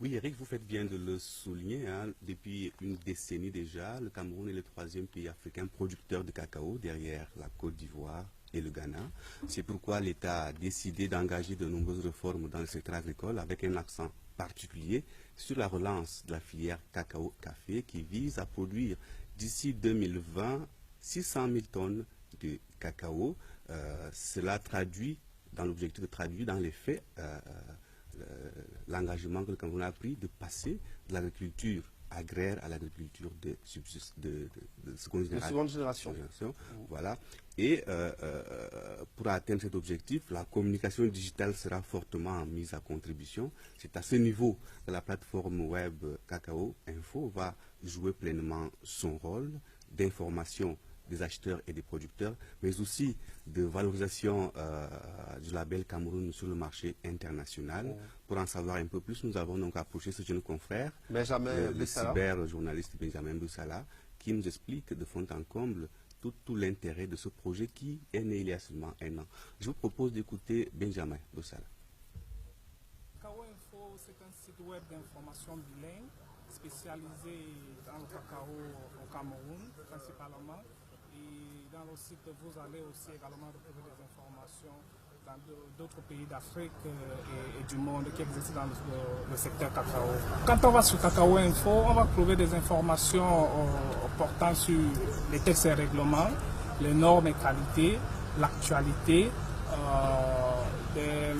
Oui, Eric, vous faites bien de le souligner, hein. Depuis une décennie déjà, le Cameroun est le troisième pays africain producteur de cacao derrière la Côte d'Ivoire et le Ghana. C'est pourquoi l'État a décidé d'engager de nombreuses réformes dans le secteur agricole avec un accent particulier sur la relance de la filière cacao-café qui vise à produire d'ici 2020 600 000 tonnes de cacao. Cela traduit, dans l'objectif de traduire dans les faits, l'engagement que le Cameroun a pris de passer de l'agriculture agraire à l'agriculture de seconde génération. Voilà. Et pour atteindre cet objectif, la communication digitale sera fortement mise à contribution. C'est à ce niveau que la plateforme web Cacao Info va jouer pleinement son rôle d'information des acheteurs et des producteurs, mais aussi de valorisation du label Cameroun sur le marché international. Pour en savoir un peu plus, nous avons donc approché ce jeune confrère, le cyber-journaliste Benjamin Boussala, qui nous explique de fond en comble tout l'intérêt de ce projet qui est né il y a seulement un an. Je vous propose d'écouter Benjamin Boussala. Cacao Info, c'est un site web d'information bilingue spécialisé dans le cacao au Cameroun principalement. Et dans le site, vous allez aussi également retrouver des informations dans d'autres pays d'Afrique et du monde qui existent dans le secteur cacao. Quand on va sur Cacao Info, on va trouver des informations portant sur les textes et règlements, les normes et qualités, l'actualité, des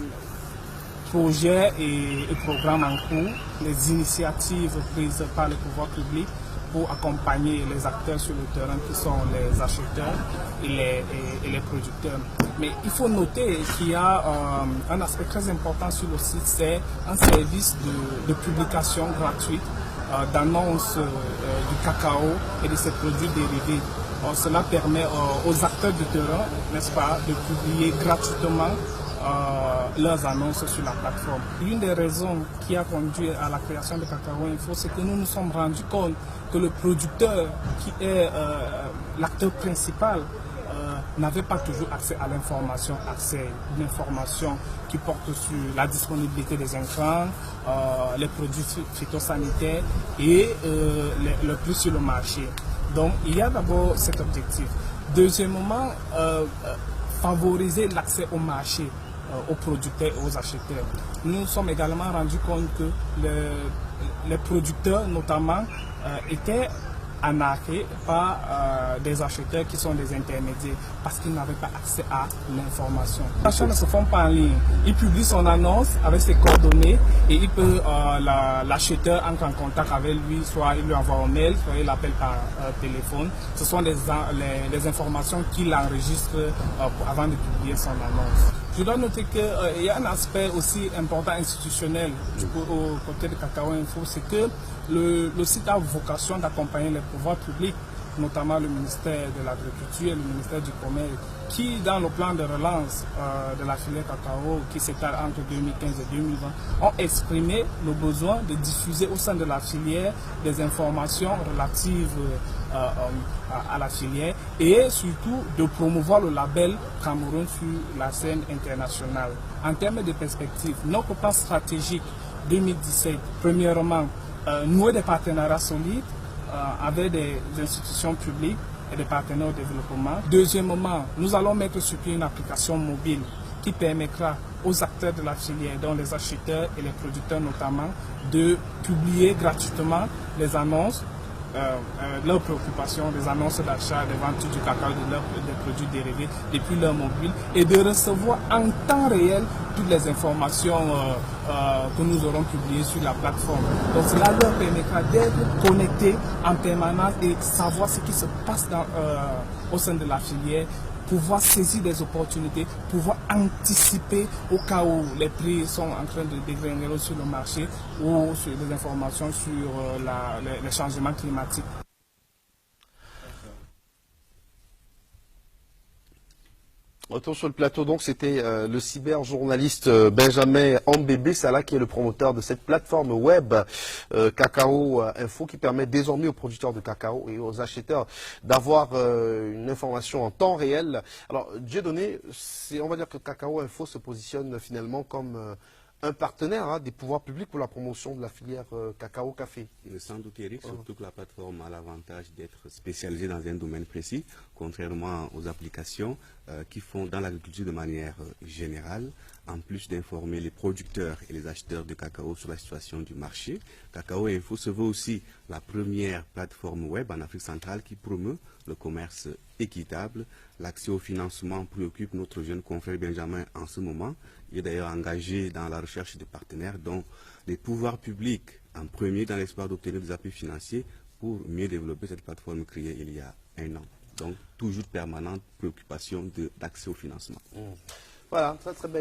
projets et programmes en cours, les initiatives prises par le pouvoir public pour accompagner les acteurs sur le terrain qui sont les acheteurs et les producteurs. Mais il faut noter qu'il y a un aspect très important sur le site, c'est un service de publication gratuite d'annonce du cacao et de ses produits dérivés. Cela permet aux acteurs du terrain, n'est-ce pas, de publier gratuitement leurs annonces sur la plateforme. L'une des raisons qui a conduit à la création de Cacao Info, c'est que nous nous sommes rendus compte que le producteur, qui est l'acteur principal, n'avait pas toujours accès à l'information, une information qui porte sur la disponibilité des intrants, les produits phytosanitaires et le prix sur le marché. Donc il y a d'abord cet objectif. Deuxièmement, favoriser l'accès au marché aux producteurs et aux acheteurs. Nous nous sommes également rendus compte que les producteurs notamment étaient arnaqués par des acheteurs qui sont des intermédiaires parce qu'ils n'avaient pas accès à l'information. Les achats ne se font pas en ligne. Il publie son annonce avec ses coordonnées et il peut l'acheteur entre en contact avec lui, soit il lui envoie un mail, soit il l'appelle par téléphone. Ce sont les informations qu'il enregistre avant de publier son annonce. Je dois noter qu'il y a un aspect aussi important institutionnel au côté de Cacao Info, c'est que le site a vocation d'accompagner les pouvoirs publics, notamment le ministère de l'Agriculture et le ministère du Commerce, qui, dans le plan de relance de la filière cacao, qui s'étale entre 2015 et 2020, ont exprimé le besoin de diffuser au sein de la filière des informations relatives à la filière et surtout de promouvoir le label Cameroun sur la scène internationale. En termes de perspective, notre plan stratégique 2017, premièrement, nouer des partenariats solides avec des institutions publiques et des partenaires au développement. Deuxièmement, nous allons mettre sur pied une application mobile qui permettra aux acteurs de la filière, dont les acheteurs et les producteurs notamment, de publier gratuitement les annonces, leurs préoccupations, des annonces d'achat, des ventes du cacao, des produits dérivés depuis leur mobile et de recevoir en temps réel toutes les informations que nous aurons publiées sur la plateforme. Donc cela leur permettra d'être connectés en permanence et savoir ce qui se passe au sein de la filière, pouvoir saisir des opportunités, pouvoir anticiper au cas où les prix sont en train de dégringoler sur le marché ou sur des informations sur les changements climatiques. Retour sur le plateau, donc c'était le cyberjournaliste Benjamin Ambébé Sala qui est le promoteur de cette plateforme web Cacao Info qui permet désormais aux producteurs de cacao et aux acheteurs d'avoir une information en temps réel. Alors Dieudonné, on va dire que Cacao Info se positionne finalement comme un partenaire des pouvoirs publics pour la promotion de la filière cacao-café. Sans doute, Eric, surtout que la plateforme a l'avantage d'être spécialisée dans un domaine précis, contrairement aux applications qui font dans l'agriculture de manière générale, en plus d'informer les producteurs et les acheteurs de cacao sur la situation du marché. Cacao Info se veut aussi la première plateforme web en Afrique centrale qui promeut le commerce équitable. L'accès au financement préoccupe notre jeune confrère Benjamin en ce moment. Il est d'ailleurs engagé dans la recherche de partenaires dont les pouvoirs publics en premier dans l'espoir d'obtenir des appuis financiers pour mieux développer cette plateforme créée il y a 1 an. Donc, toujours permanente préoccupation d'accès au financement. Voilà, très très belle.